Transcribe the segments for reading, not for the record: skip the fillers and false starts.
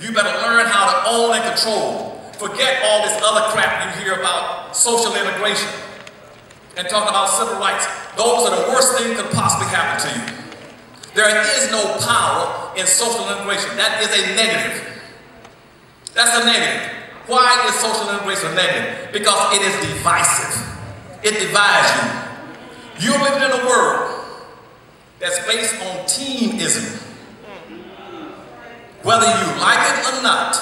You better learn how to own and control. Forget all this other crap you hear about social integration and talk about civil rights. Those are the worst things that could possibly happen to you. There is no power in social integration. That is a negative. That's a negative. Why is social integration a negative? Because it is divisive. It divides you. You're living in a world that's based on teamism. Whether you like it or not,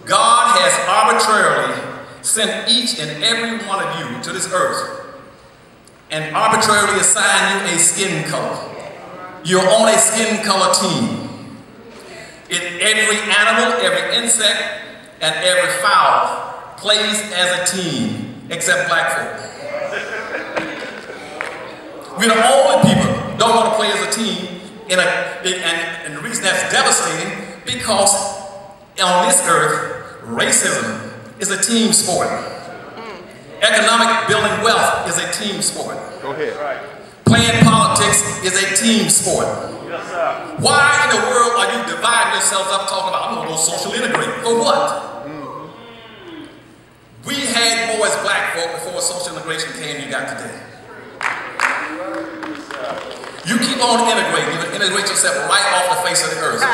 God has arbitrarily sent each and every one of you to this earth and arbitrarily assigned you a skin color. You're on a skin color team. Every animal, every insect, and every fowl plays as a team, except black folk. We're the only people who don't want to play as a team, and the reason that's devastating, because on this earth, racism is a team sport. Economic building wealth is a team sport. Go ahead. Playing politics is a team sport. Yes, sir. Why in the world are you dividing yourselves up talking about, I'm going to go social integrate? For what? We had more as black folk before social integration came you got today. You keep on integrating, you integrate yourself right off the face of the earth.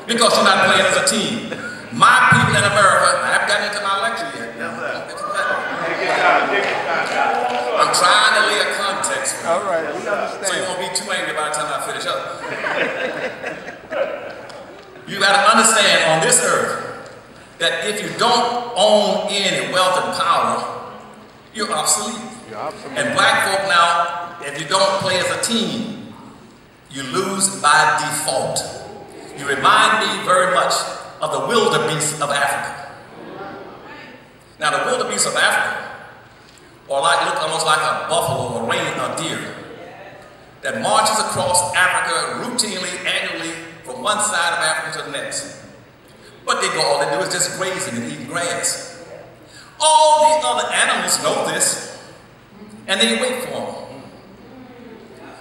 Because you're not playing as a team. My people in America, I haven't gotten into my lecture yet. I'm trying to lay a context for you. All right, we understand. So you won't be too angry by the time I finish up. You got to understand on this earth that if you don't own any wealth and power, you're obsolete. You're obsolete. And black folk now, if you don't play as a team, you lose by default. You remind me very much of the wildebeest of Africa. Now the wildebeest of Africa look almost like a buffalo or a deer that marches across Africa routinely, annually, from one side of Africa to the next. But all they do is just grazing and eating grass. All the other animals know this, and they wait for them.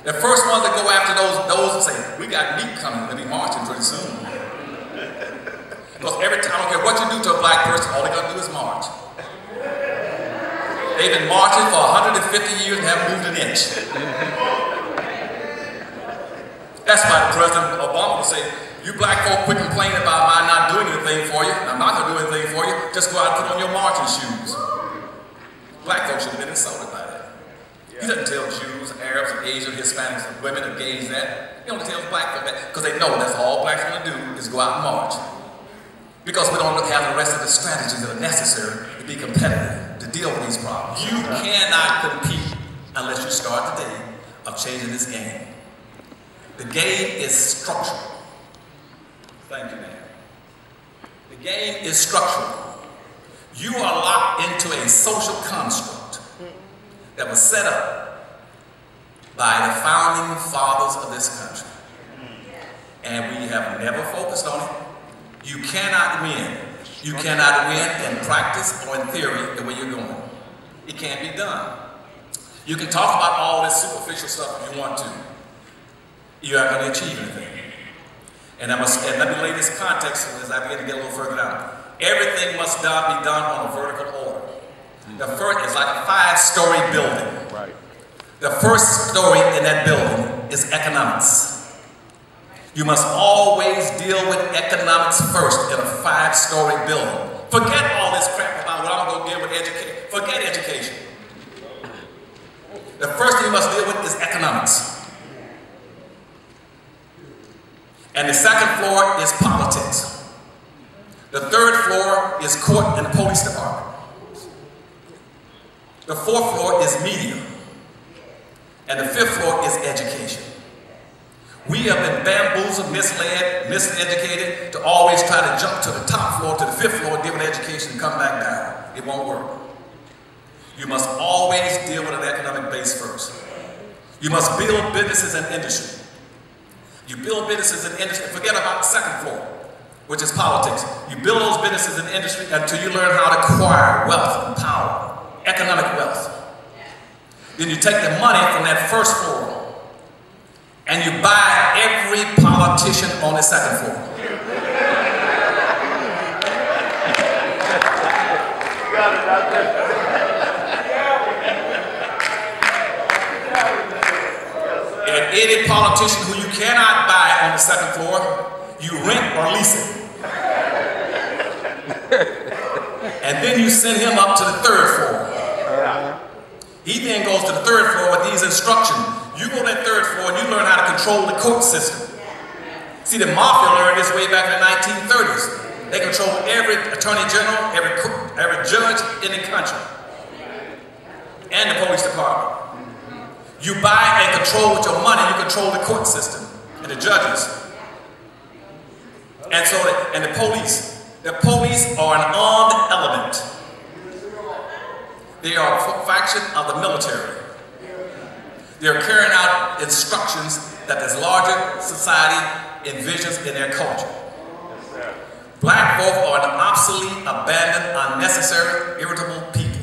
The first ones that go after those say, we got meat coming, they'll be marching pretty soon. Because every time, I don't care what you do to a black person, all they gotta do is march. They've been marching for 150 years and haven't moved an inch. That's why President Obama would say, you black folk quit complaining about my not doing anything for you. I'm not gonna do anything for you. Just go out and put on your marching shoes. Black folks should have been insulted by that. He doesn't tell Jews, Arabs, Asians, Hispanics, women, or gays that. He only tells black folk that because they know that's all blacks want to do is go out and march. Because we don't have the rest of the strategies that are necessary to be competitive, to deal with these problems. You cannot compete unless you start the day of changing this game. The game is structural. Thank you, man. The game is structural. You are locked into a social construct that was set up by the founding fathers of this country. And we have never focused on it. You cannot win. You cannot win in practice or in theory the way you're going. It can't be done. You can talk about all this superficial stuff if you want to. You're not going to achieve anything. And let me lay this context as I begin to get a little further down. Everything must be done on a vertical order. The first is like a 5-story building. Right. The first story in that building is economics. You must always deal with economics first in a 5-story building. Forget all this crap about what I'm going to deal with education. Forget education. The first thing you must deal with is economics. And the second floor is politics. The third floor is court and the police department. The fourth floor is media. And the fifth floor is education. We have been bamboozled, misled, miseducated to always try to jump to the top floor, to the fifth floor, deal with education, and come back down. It won't work. You must always deal with an economic base first. You must build businesses and industry. You build businesses and industry, forget about the second floor, which is politics. You build those businesses and industry until you learn how to acquire wealth and power, economic wealth. Then you take the money from that first floor and you buy every politician politician on the second floor. And any politician who you cannot buy on the second floor, you rent or lease it. And then you send him up to the third floor. He then goes to the third floor with these instructions. You go to that third floor and you learn how to control the court system. See, the mafia learned this way back in the 1930s. They control every attorney general, every judge in the country, and the police department. You buy and control with your money, you control the court system and the judges. And so, and the police. The police are an armed element. They are a faction of the military. They are carrying out instructions that this larger society envisions in their culture. Black folk are an obsolete, abandoned, unnecessary, irritable people.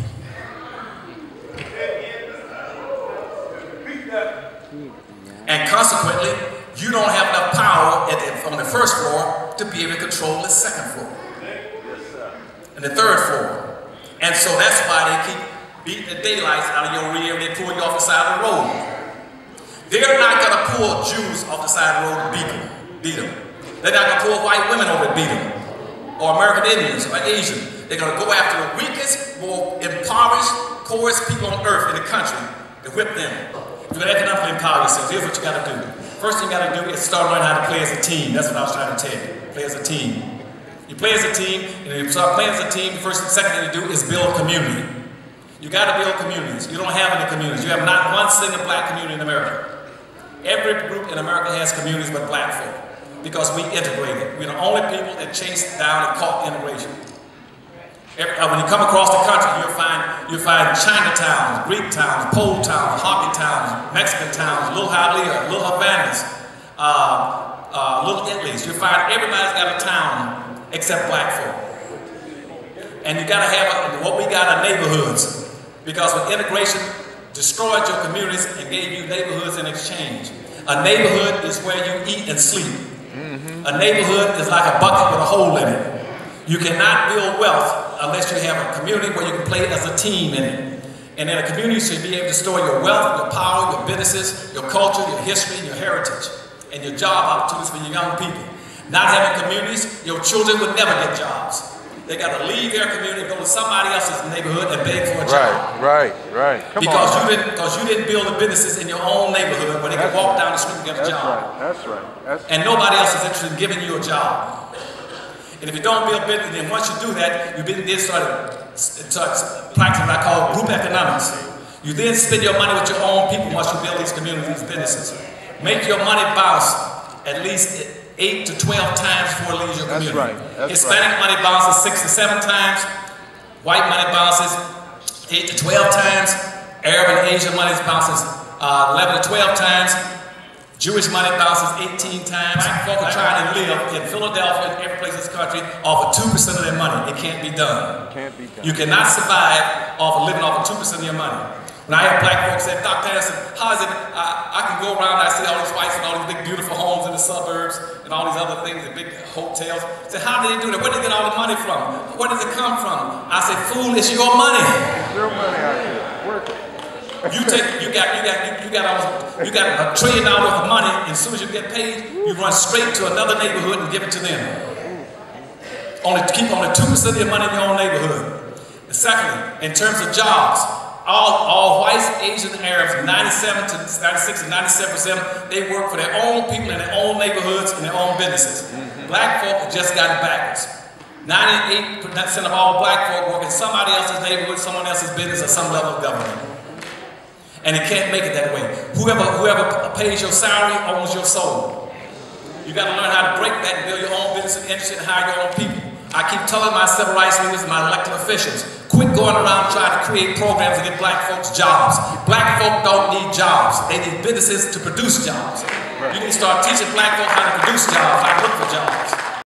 And consequently, you don't have enough power on the first floor to be able to control the second floor and the third floor. And so that's why they keep beating the daylights out of your rear and they pull you off the side of the road. They're not going to pull Jews off the side of the road and beat them. They're not going to pull white women over and beat them, or American Indians or Asians. They're going to go after the weakest, more impoverished, poorest people on earth in the country to whip them. If you're economically empower yourselves, here's what you got to do. First thing you got to do is start learning how to play as a team. That's what I was trying to tell you. Play as a team. You play as a team, and if you start playing as a team, the second thing you do is build community. You got to build communities. You don't have any communities. You have not one single black community in America. Every group in America has communities but black folk, because we integrated. We're the only people that chased down and caught integration. When you come across the country, you'll find Chinatowns, Greek towns, Pole towns, Hockey towns, Mexican towns, Little Hialeah, Little Havanas, Little Italys. You'll find everybody's got a town except black folk. And you got to have what we got are neighborhoods, because when integration destroyed your communities and gave you neighborhoods in exchange. A neighborhood is where you eat and sleep. A neighborhood is like a bucket with a hole in it. You cannot build wealth unless you have a community where you can play as a team in it. And then a community should be able to store your wealth, your power, your businesses, your culture, your history, and your heritage, and your job opportunities for your young people. Not having communities, your children would never get jobs. They got to leave their community, go to somebody else's neighborhood and beg for a job. Right. Because you didn't build the businesses in your own neighborhood where they can walk down the street and get a job. That's right. And nobody else is interested in giving you a job. And if you don't build business, then once you do that, you then start practicing what I call group economics. You then spend your money with your own people once you build these communities, these businesses. Make your money bounce at least 8 to 12 times before it leaves your community. Hispanic money bounces 6 to 7 times. White money bounces 8 to 12 times. Arab and Asian money bounces 11 to 12 times. Jewish money bounces 18 times. Black folk are trying to live in Philadelphia and every place in this country off of 2% of their money. It can't be done. You cannot survive off of living off of 2% of your money. When I have black folks say, Dr. Anderson, how is it, I can go around and I see all these whites and all these big beautiful homes in the suburbs and all these other things, the big hotels. I say, how do they do that? Where do they get all the money from? Where does it come from? I say, fool, it's your money. It's your money out here. Work it. You got $1 trillion worth of money, and as soon as you get paid, you run straight to another neighborhood and give it to them. Keep only 2% of your money in your own neighborhood. And secondly, in terms of jobs, all whites, Asians, and Arabs, 96 and 97%, they work for their own people in their own neighborhoods and their own businesses. Black folk have just got it backwards. 98% of all black folk work in somebody else's neighborhood, someone else's business, or some level of government. And it can't make it that way. Whoever pays your salary owns your soul. You got to learn how to break that and build your own business and industry and hire your own people. I keep telling my civil rights leaders and my elected officials, quit going around trying to create programs to get black folks jobs. Black folk don't need jobs. They need businesses to produce jobs. You can start teaching black folk how to produce jobs, how to look for jobs.